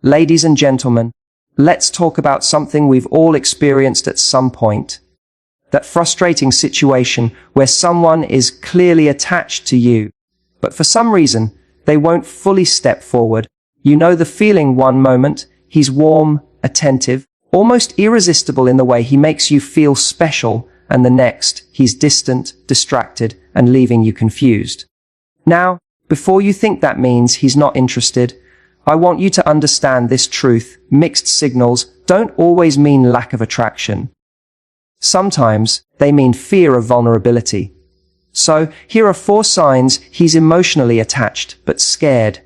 Ladies and gentlemen, let's talk about something we've all experienced at some point. That frustrating situation where someone is clearly attached to you, but for some reason, they won't fully step forward. You know the feeling. One moment, he's warm, attentive, almost irresistible in the way he makes you feel special, and the next, he's distant, distracted, and leaving you confused. Now, before you think that means he's not interested, I want you to understand this truth. Mixed signals don't always mean lack of attraction. Sometimes they mean fear of vulnerability. So, here are 4 signs he's emotionally attached but scared.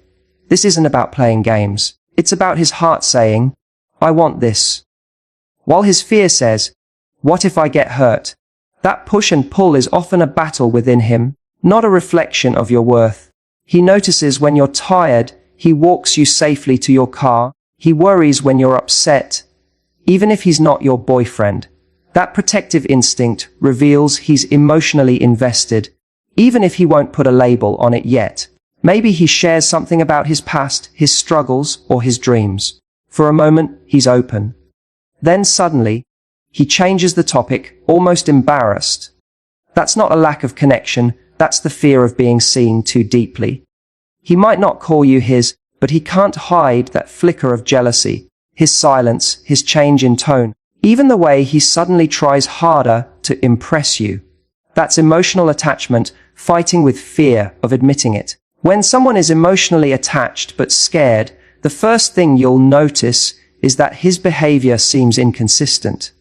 This isn't about playing games. It's about his heart saying, I want this. While his fear says, what if I get hurt? That push and pull is often a battle within him, not a reflection of your worth. He notices when you're tired. He walks you safely to your car. He worries when you're upset. Even if he's not your boyfriend, that protective instinct reveals he's emotionally invested, even if he won't put a label on it yet. Maybe he shares something about his past, his struggles, or his dreams. For a moment, he's open. Then suddenly, he changes the topic, almost embarrassed. That's not a lack of connection, that's the fear of being seen too deeply. He might not call you his, but he can't hide that flicker of jealousy, his silence, his change in tone, even the way he suddenly tries harder to impress you. That's emotional attachment fighting with fear of admitting it. When someone is emotionally attached but scared, the first thing you'll notice is that his behavior seems inconsistent.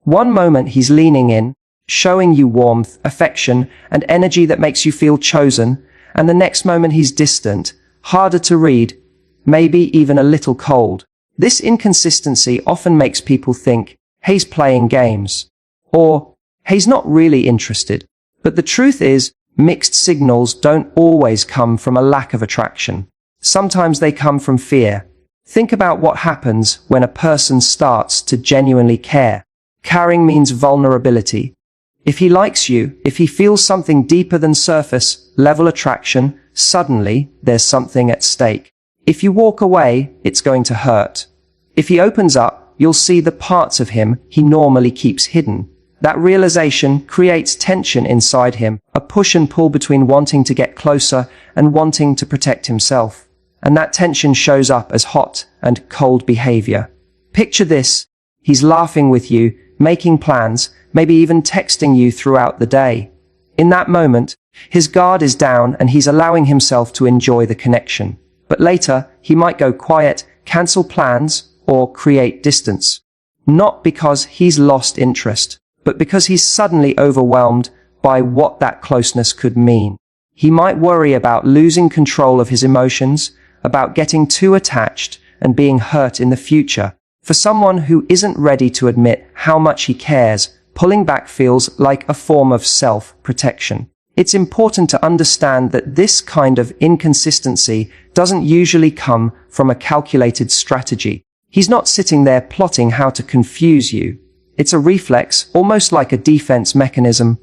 One moment he's leaning in, showing you warmth, affection, and energy that makes you feel chosen, and the next moment he's distant, harder to read, maybe even a little cold. This inconsistency often makes people think, he's playing games, or he's not really interested. But the truth is, mixed signals don't always come from a lack of attraction. Sometimes they come from fear. Think about what happens when a person starts to genuinely care. Caring means vulnerability. If he likes you, if he feels something deeper than surface level attraction, suddenly there's something at stake. If you walk away, it's going to hurt. If he opens up, you'll see the parts of him he normally keeps hidden. That realization creates tension inside him, a push and pull between wanting to get closer and wanting to protect himself. And that tension shows up as hot and cold behavior. Picture this. He's laughing with you, making plans, maybe even texting you throughout the day. In that moment, his guard is down and he's allowing himself to enjoy the connection. But later, he might go quiet, cancel plans, or create distance. Not because he's lost interest, but because he's suddenly overwhelmed by what that closeness could mean. He might worry about losing control of his emotions, about getting too attached and being hurt in the future. For someone who isn't ready to admit how much he cares, pulling back feels like a form of self-protection. It's important to understand that this kind of inconsistency doesn't usually come from a calculated strategy. He's not sitting there plotting how to confuse you. It's a reflex, almost like a defense mechanism.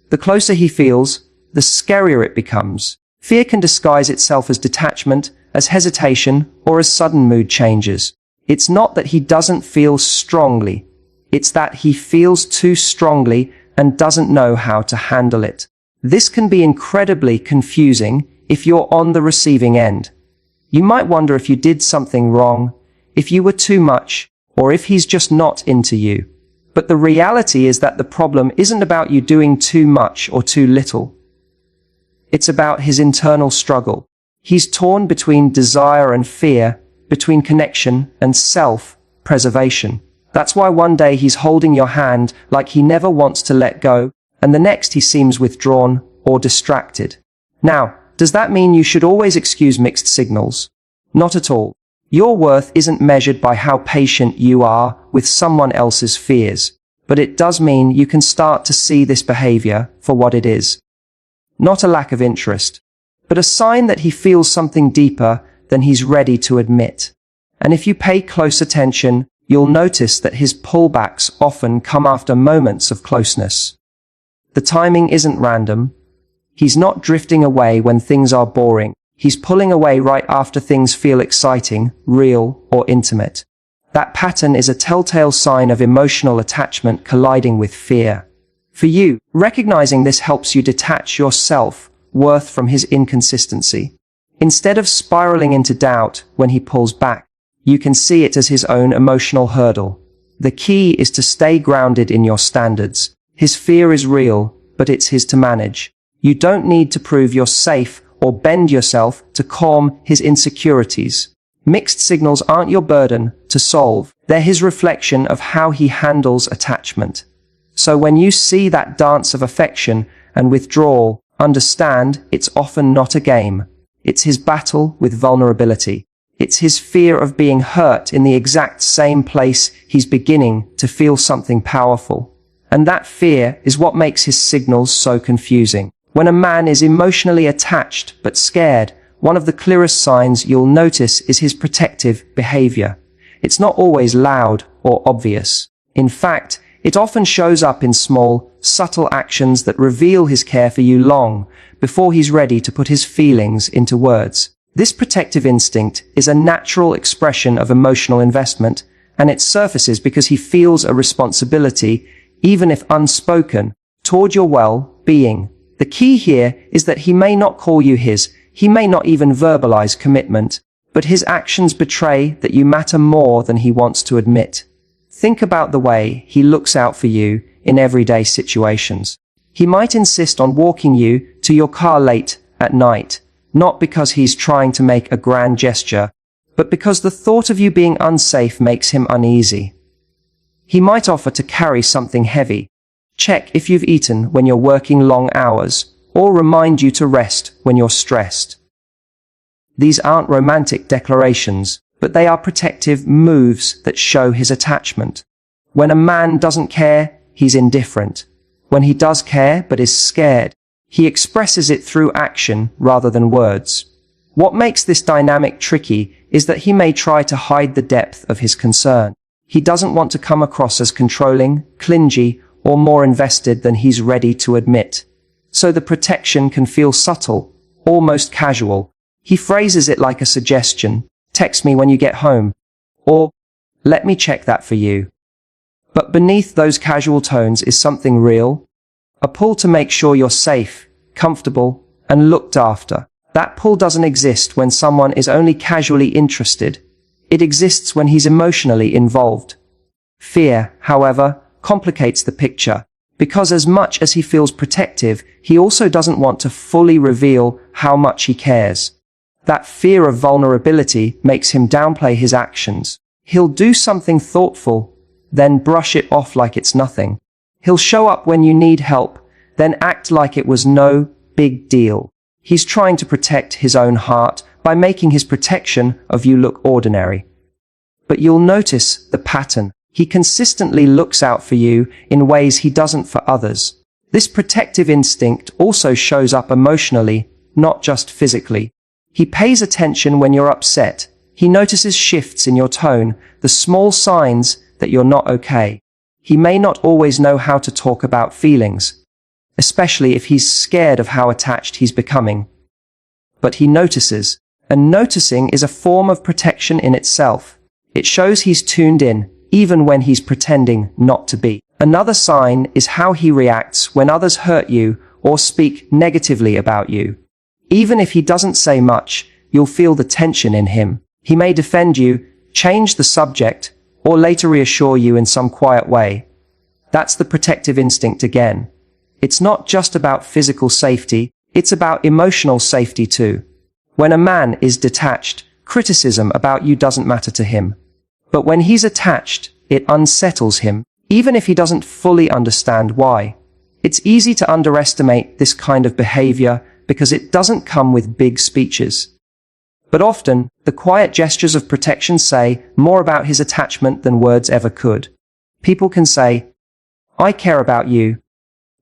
The closer he feels, the scarier it becomes. Fear can disguise itself as detachment, as hesitation, or as sudden mood changes. It's not that he doesn't feel strongly. It's that he feels too strongly and doesn't know how to handle it. This can be incredibly confusing if you're on the receiving end. You might wonder if you did something wrong, if you were too much, or if he's just not into you. But the reality is that the problem isn't about you doing too much or too little. It's about his internal struggle. He's torn between desire and fear, between connection and self-preservation. That's why one day he's holding your hand like he never wants to let go, and the next he seems withdrawn or distracted. Now, does that mean you should always excuse mixed signals? Not at all. Your worth isn't measured by how patient you are with someone else's fears, but it does mean you can start to see this behavior for what it is. Not a lack of interest, but a sign that he feels something deeper than he's ready to admit. And if you pay close attention, you'll notice that his pullbacks often come after moments of closeness. The timing isn't random. He's not drifting away when things are boring. He's pulling away right after things feel exciting, real, or intimate. That pattern is a telltale sign of emotional attachment colliding with fear. For you, recognizing this helps you detach your self-worth from his inconsistency. Instead of spiraling into doubt when he pulls back, you can see it as his own emotional hurdle. The key is to stay grounded in your standards. His fear is real, but it's his to manage. You don't need to prove you're safe or bend yourself to calm his insecurities. Mixed signals aren't your burden to solve. They're his reflection of how he handles attachment. So when you see that dance of affection and withdrawal, understand it's often not a game. It's his battle with vulnerability. It's his fear of being hurt in the exact same place he's beginning to feel something powerful. And that fear is what makes his signals so confusing. When a man is emotionally attached but scared, one of the clearest signs you'll notice is his protective behavior. It's not always loud or obvious. In fact, it often shows up in small, subtle actions that reveal his care for you long before he's ready to put his feelings into words. This protective instinct is a natural expression of emotional investment, and it surfaces because he feels a responsibility, even if unspoken, toward your well-being. The key here is that he may not call you his, he may not even verbalize commitment, but his actions betray that you matter more than he wants to admit. Think about the way he looks out for you in everyday situations. He might insist on walking you to your car late at night, not because he's trying to make a grand gesture, but because the thought of you being unsafe makes him uneasy. He might offer to carry something heavy, check if you've eaten when you're working long hours, or remind you to rest when you're stressed. These aren't romantic declarations, but they are protective moves that show his attachment. When a man doesn't care, he's indifferent. When he does care but is scared, he expresses it through action rather than words. What makes this dynamic tricky is that he may try to hide the depth of his concern. He doesn't want to come across as controlling, clingy, or more invested than he's ready to admit. So the protection can feel subtle, almost casual. He phrases it like a suggestion, text me when you get home, or let me check that for you. But beneath those casual tones is something real, a pull to make sure you're safe, comfortable, and looked after. That pull doesn't exist when someone is only casually interested. It exists when he's emotionally involved. Fear, however, complicates the picture, because as much as he feels protective, he also doesn't want to fully reveal how much he cares. That fear of vulnerability makes him downplay his actions. He'll do something thoughtful, then brush it off like it's nothing. He'll show up when you need help, then act like it was no big deal. He's trying to protect his own heart by making his protection of you look ordinary. But you'll notice the pattern. He consistently looks out for you in ways he doesn't for others. This protective instinct also shows up emotionally, not just physically. He pays attention when you're upset. He notices shifts in your tone, the small signs that you're not okay. He may not always know how to talk about feelings, especially if he's scared of how attached he's becoming. But he notices, and noticing is a form of protection in itself. It shows he's tuned in, even when he's pretending not to be. Another sign is how he reacts when others hurt you or speak negatively about you. Even if he doesn't say much, you'll feel the tension in him. He may defend you, change the subject, or later reassure you in some quiet way. That's the protective instinct again. It's not just about physical safety, it's about emotional safety too. When a man is detached, criticism about you doesn't matter to him. But when he's attached, it unsettles him, even if he doesn't fully understand why. It's easy to underestimate this kind of behavior because it doesn't come with big speeches. But often, the quiet gestures of protection say more about his attachment than words ever could. People can say, "I care about you,"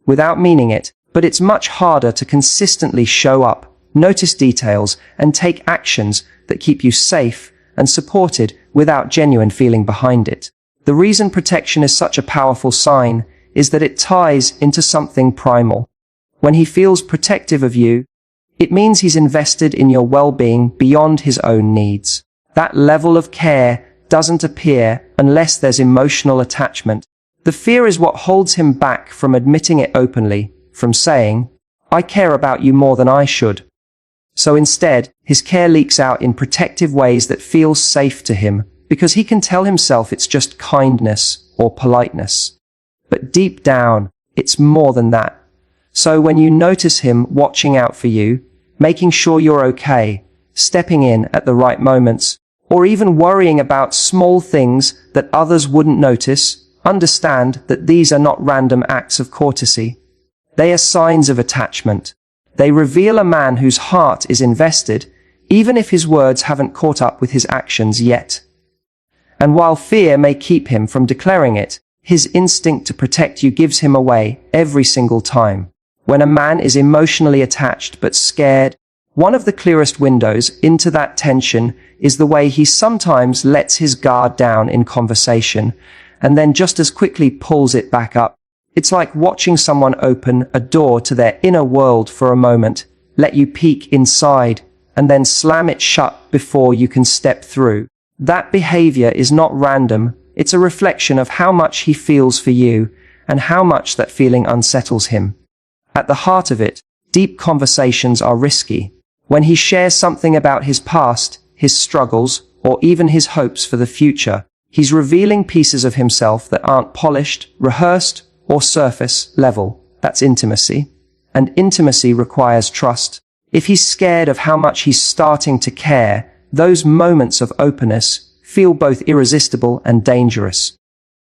without meaning it, but it's much harder to consistently show up, notice details, and take actions that keep you safe and supported without genuine feeling behind it. The reason protection is such a powerful sign is that it ties into something primal. When he feels protective of you, It means he's invested in your well-being beyond his own needs. That level of care doesn't appear unless there's emotional attachment. The fear is what holds him back from admitting it openly, from saying, "I care about you more than I should." So instead, his care leaks out in protective ways that feel safe to him, because he can tell himself it's just kindness or politeness. But deep down, it's more than that. So when you notice him watching out for you, making sure you're okay, stepping in at the right moments, or even worrying about small things that others wouldn't notice, understand that these are not random acts of courtesy. They are signs of attachment. They reveal a man whose heart is invested, even if his words haven't caught up with his actions yet. And while fear may keep him from declaring it, his instinct to protect you gives him away every single time. When a man is emotionally attached but scared, one of the clearest windows into that tension is the way he sometimes lets his guard down in conversation, and then just as quickly pulls it back up. It's like watching someone open a door to their inner world for a moment, let you peek inside, and then slam it shut before you can step through. That behavior is not random. It's a reflection of how much he feels for you and how much that feeling unsettles him. At the heart of it, deep conversations are risky. When he shares something about his past, his struggles, or even his hopes for the future, he's revealing pieces of himself that aren't polished, rehearsed, or surface level. That's intimacy. And intimacy requires trust. If he's scared of how much he's starting to care, those moments of openness feel both irresistible and dangerous.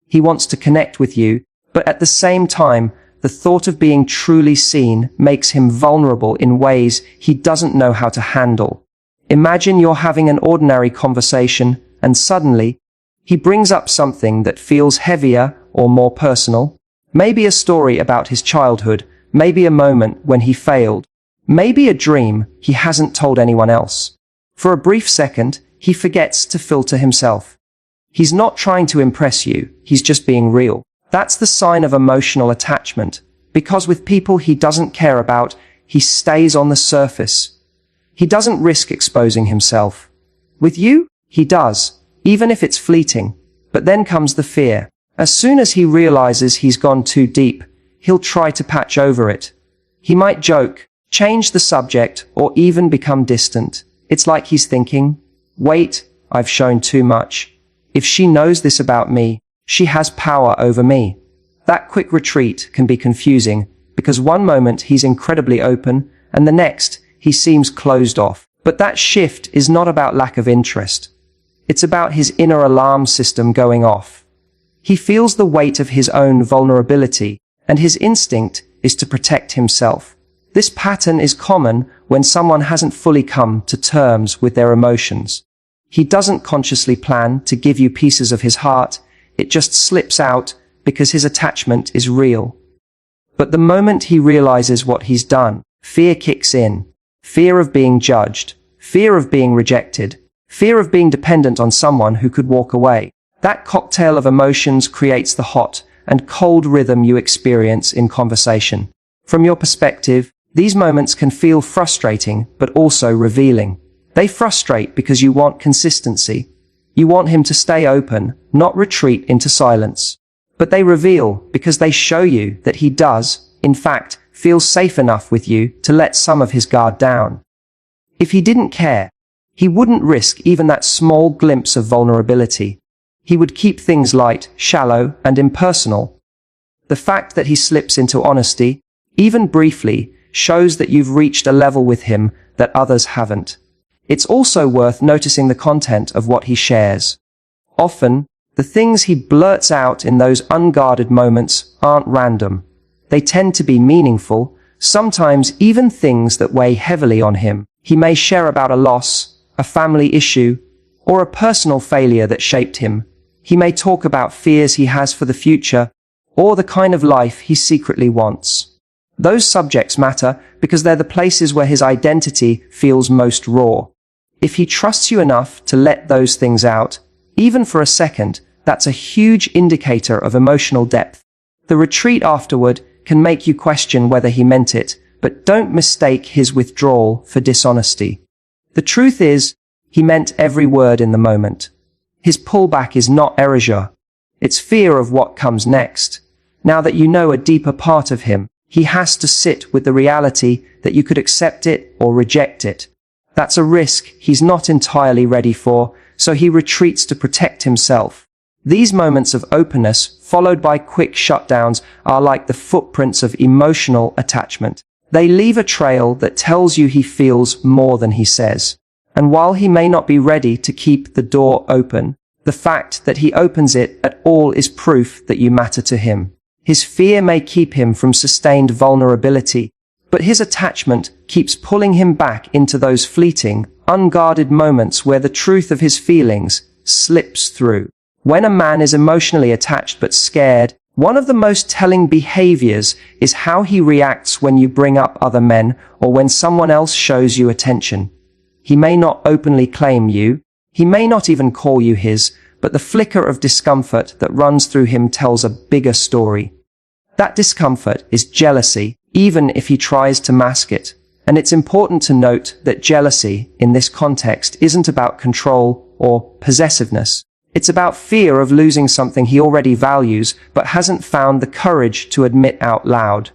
He wants to connect with you, but at the same time, the thought of being truly seen makes him vulnerable in ways he doesn't know how to handle. Imagine you're having an ordinary conversation, and suddenly, he brings up something that feels heavier or more personal. Maybe a story about his childhood, maybe a moment when he failed, maybe a dream he hasn't told anyone else. For a brief second, he forgets to filter himself. He's not trying to impress you, he's just being real. That's the sign of emotional attachment, because with people he doesn't care about, he stays on the surface. He doesn't risk exposing himself. With you, he does, even if it's fleeting. But then comes the fear. As soon as he realizes he's gone too deep, he'll try to patch over it. He might joke, change the subject, or even become distant. It's like he's thinking, wait, I've shown too much. If she knows this about me, she has power over me. That quick retreat can be confusing, because one moment he's incredibly open, and the next, he seems closed off. But that shift is not about lack of interest. It's about his inner alarm system going off. He feels the weight of his own vulnerability, and his instinct is to protect himself. This pattern is common when someone hasn't fully come to terms with their emotions. He doesn't consciously plan to give you pieces of his heart, it just slips out because his attachment is real. But the moment he realizes what he's done, fear kicks in. Fear of being judged, fear of being rejected, fear of being dependent on someone who could walk away. That cocktail of emotions creates the hot and cold rhythm you experience in conversation. From your perspective, these moments can feel frustrating, but also revealing. They frustrate because you want consistency. You want him to stay open, not retreat into silence. But they reveal because they show you that he does, in fact, feel safe enough with you to let some of his guard down. If he didn't care, he wouldn't risk even that small glimpse of vulnerability. He would keep things light, shallow, and impersonal. The fact that he slips into honesty, even briefly, shows that you've reached a level with him that others haven't. It's also worth noticing the content of what he shares. Often, the things he blurts out in those unguarded moments aren't random. They tend to be meaningful, sometimes even things that weigh heavily on him. He may share about a loss, a family issue, or a personal failure that shaped him. He may talk about fears he has for the future, or the kind of life he secretly wants. Those subjects matter because they're the places where his identity feels most raw. If he trusts you enough to let those things out, even for a second, that's a huge indicator of emotional depth. The retreat afterward can make you question whether he meant it, but don't mistake his withdrawal for dishonesty. The truth is, he meant every word in the moment. His pullback is not erasure. It's fear of what comes next. Now that you know a deeper part of him, he has to sit with the reality that you could accept it or reject it. That's a risk he's not entirely ready for, so he retreats to protect himself. These moments of openness, followed by quick shutdowns, are like the footprints of emotional attachment. They leave a trail that tells you he feels more than he says. And while he may not be ready to keep the door open, the fact that he opens it at all is proof that you matter to him. His fear may keep him from sustained vulnerability, but his attachment keeps pulling him back into those fleeting, unguarded moments where the truth of his feelings slips through. When a man is emotionally attached but scared, one of the most telling behaviors is how he reacts when you bring up other men or when someone else shows you attention. He may not openly claim you, he may not even call you his, but the flicker of discomfort that runs through him tells a bigger story. That discomfort is jealousy, even if he tries to mask it. And it's important to note that jealousy, in this context, isn't about control or possessiveness. It's about fear of losing something he already values, but hasn't found the courage to admit out loud.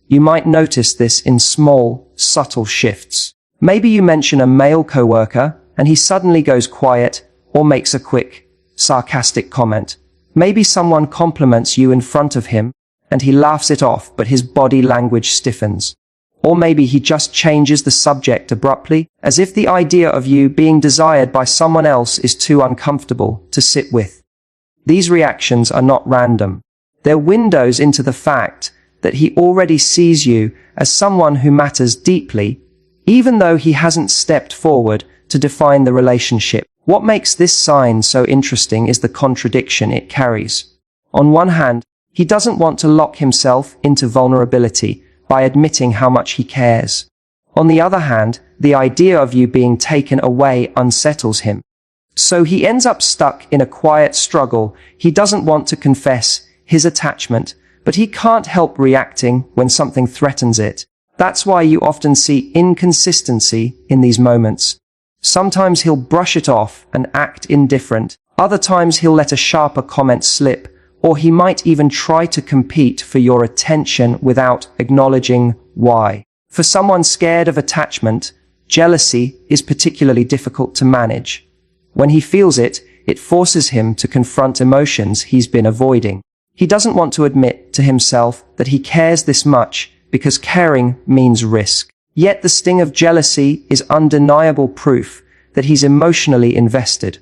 You might notice this in small, subtle shifts. Maybe you mention a male coworker, and he suddenly goes quiet, or makes a quick, sarcastic comment. Maybe someone compliments you in front of him, and he laughs it off, but his body language stiffens. Or maybe he just changes the subject abruptly, as if the idea of you being desired by someone else is too uncomfortable to sit with. These reactions are not random. They're windows into the fact that he already sees you as someone who matters deeply, even though he hasn't stepped forward to define the relationship. What makes this sign so interesting is the contradiction it carries. On one hand, he doesn't want to lock himself into vulnerability by admitting how much he cares. On the other hand, the idea of you being taken away unsettles him. So he ends up stuck in a quiet struggle. He doesn't want to confess his attachment, but he can't help reacting when something threatens it. That's why you often see inconsistency in these moments. Sometimes he'll brush it off and act indifferent. Other times he'll let a sharper comment slip, or he might even try to compete for your attention without acknowledging why. For someone scared of attachment, jealousy is particularly difficult to manage. When he feels it, it forces him to confront emotions he's been avoiding. He doesn't want to admit to himself that he cares this much because caring means risk. Yet the sting of jealousy is undeniable proof that he's emotionally invested.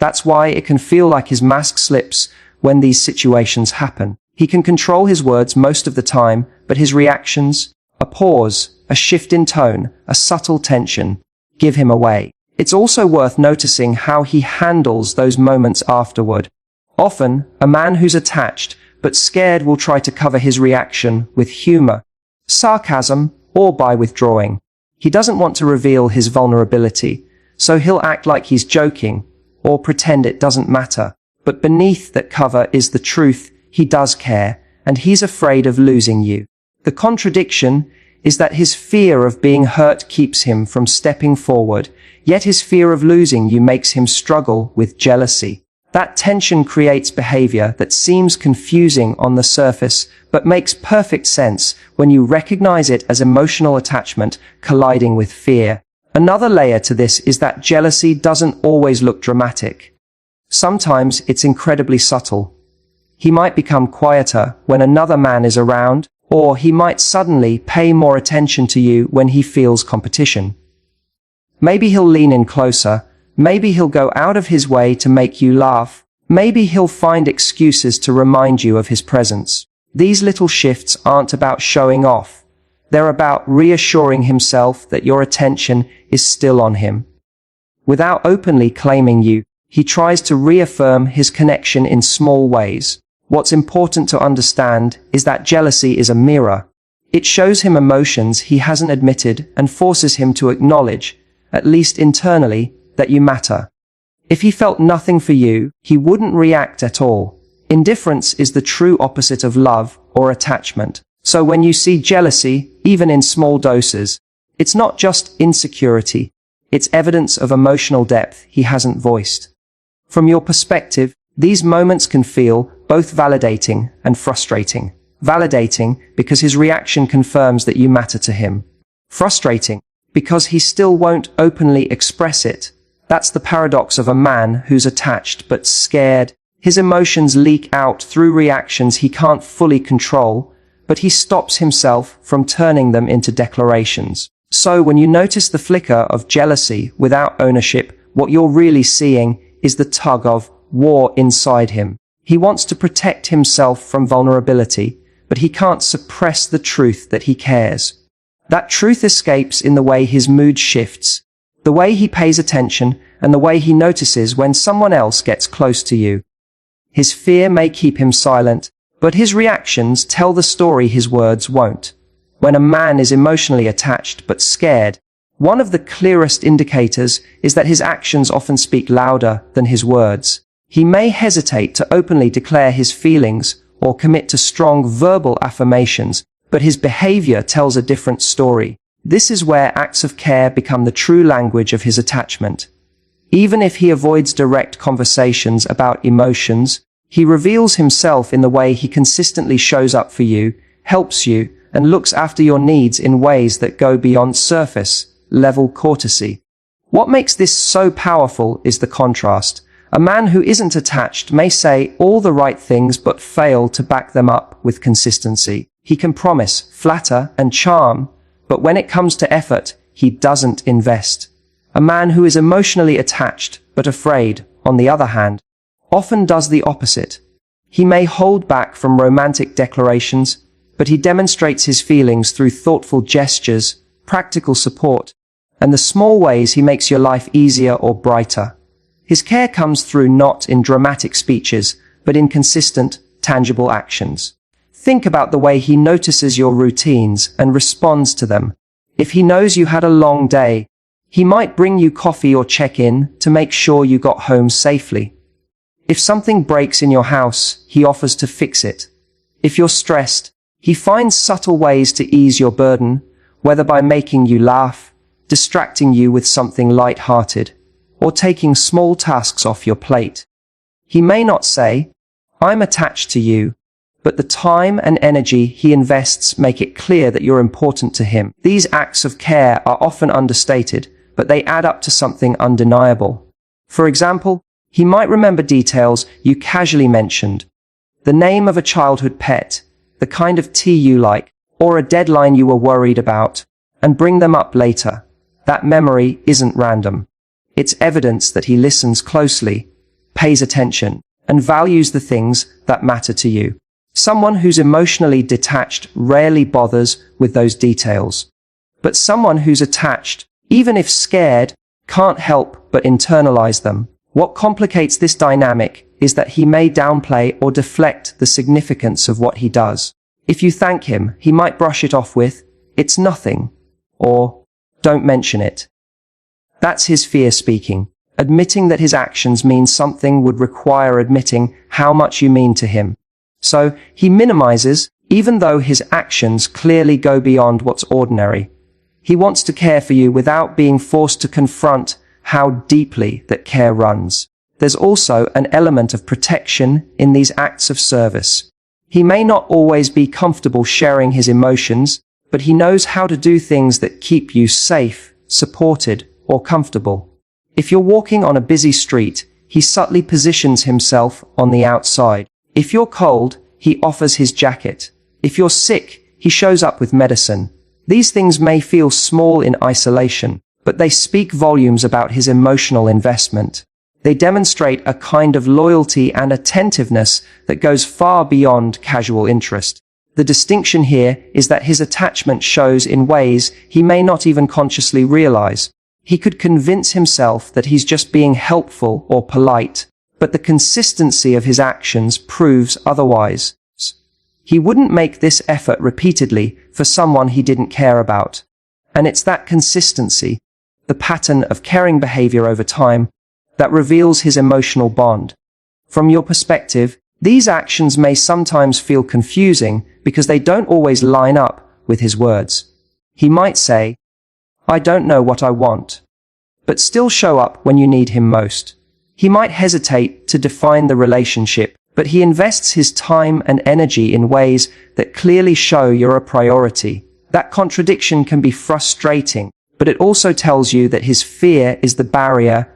That's why it can feel like his mask slips when these situations happen. He can control his words most of the time, but his reactions, a pause, a shift in tone, a subtle tension, give him away. It's also worth noticing how he handles those moments afterward. Often, a man who's attached but scared will try to cover his reaction with humor, sarcasm, or by withdrawing. He doesn't want to reveal his vulnerability, so he'll act like he's joking or pretend it doesn't matter. But beneath that cover is the truth: he does care, and he's afraid of losing you. The contradiction is that his fear of being hurt keeps him from stepping forward, yet his fear of losing you makes him struggle with jealousy. That tension creates behavior that seems confusing on the surface, but makes perfect sense when you recognize it as emotional attachment colliding with fear. Another layer to this is that jealousy doesn't always look dramatic. Sometimes it's incredibly subtle. He might become quieter when another man is around, or he might suddenly pay more attention to you when he feels competition. Maybe he'll lean in closer, maybe he'll go out of his way to make you laugh, maybe he'll find excuses to remind you of his presence. These little shifts aren't about showing off. They're about reassuring himself that your attention is still on him. Without openly claiming you, he tries to reaffirm his connection in small ways. What's important to understand is that jealousy is a mirror. It shows him emotions he hasn't admitted and forces him to acknowledge, at least internally, that you matter. If he felt nothing for you, he wouldn't react at all. Indifference is the true opposite of love or attachment. So when you see jealousy, even in small doses, it's not just insecurity, it's evidence of emotional depth he hasn't voiced. From your perspective, these moments can feel both validating and frustrating. Validating because his reaction confirms that you matter to him. Frustrating because he still won't openly express it. That's the paradox of a man who's attached but scared. His emotions leak out through reactions he can't fully control, but he stops himself from turning them into declarations. So when you notice the flicker of jealousy without ownership, what you're really seeing is the tug of war inside him. He wants to protect himself from vulnerability, but he can't suppress the truth that he cares. That truth escapes in the way his mood shifts, the way he pays attention, and the way he notices when someone else gets close to you. His fear may keep him silent, but his reactions tell the story his words won't. When a man is emotionally attached but scared, one of the clearest indicators is that his actions often speak louder than his words. He may hesitate to openly declare his feelings or commit to strong verbal affirmations, but his behavior tells a different story. This is where acts of care become the true language of his attachment. Even if he avoids direct conversations about emotions, he reveals himself in the way he consistently shows up for you, helps you, and looks after your needs in ways that go beyond surface-level courtesy. What makes this so powerful is the contrast. A man who isn't attached may say all the right things but fail to back them up with consistency. He can promise, flatter, and charm, but when it comes to effort, he doesn't invest. A man who is emotionally attached but afraid, on the other hand, often does the opposite. He may hold back from romantic declarations, but he demonstrates his feelings through thoughtful gestures, practical support, and the small ways he makes your life easier or brighter. His care comes through not in dramatic speeches, but in consistent, tangible actions. Think about the way he notices your routines and responds to them. If he knows you had a long day, he might bring you coffee or check in to make sure you got home safely. If something breaks in your house, he offers to fix it. If you're stressed, he finds subtle ways to ease your burden, whether by making you laugh, distracting you with something light-hearted, or taking small tasks off your plate. He may not say, "I'm attached to you," but the time and energy he invests make it clear that you're important to him. These acts of care are often understated, but they add up to something undeniable. For example, he might remember details you casually mentioned, the name of a childhood pet, the kind of tea you like, or a deadline you were worried about, and bring them up later. That memory isn't random. It's evidence that he listens closely, pays attention, and values the things that matter to you. Someone who's emotionally detached rarely bothers with those details. But someone who's attached, even if scared, can't help but internalize them. What complicates this dynamic is that he may downplay or deflect the significance of what he does. If you thank him, he might brush it off with, "It's nothing," or "Don't mention it." That's his fear speaking. Admitting that his actions mean something would require admitting how much you mean to him. So he minimizes, even though his actions clearly go beyond what's ordinary. He wants to care for you without being forced to confront how deeply that care runs. There's also an element of protection in these acts of service. He may not always be comfortable sharing his emotions, but he knows how to do things that keep you safe, supported, or comfortable. If you're walking on a busy street, he subtly positions himself on the outside. If you're cold, he offers his jacket. If you're sick, he shows up with medicine. These things may feel small in isolation, but they speak volumes about his emotional investment. They demonstrate a kind of loyalty and attentiveness that goes far beyond casual interest. The distinction here is that his attachment shows in ways he may not even consciously realize. He could convince himself that he's just being helpful or polite, but the consistency of his actions proves otherwise. He wouldn't make this effort repeatedly for someone he didn't care about. And it's that consistency, the pattern of caring behavior over time, that reveals his emotional bond. From your perspective, These actions may sometimes feel confusing because they don't always line up with his words. He might say, "I don't know what I want," but still show up when you need him most. He might hesitate to define the relationship, but he invests his time and energy in ways that clearly show you're a priority. That contradiction can be frustrating, but it also tells you that his fear is the barrier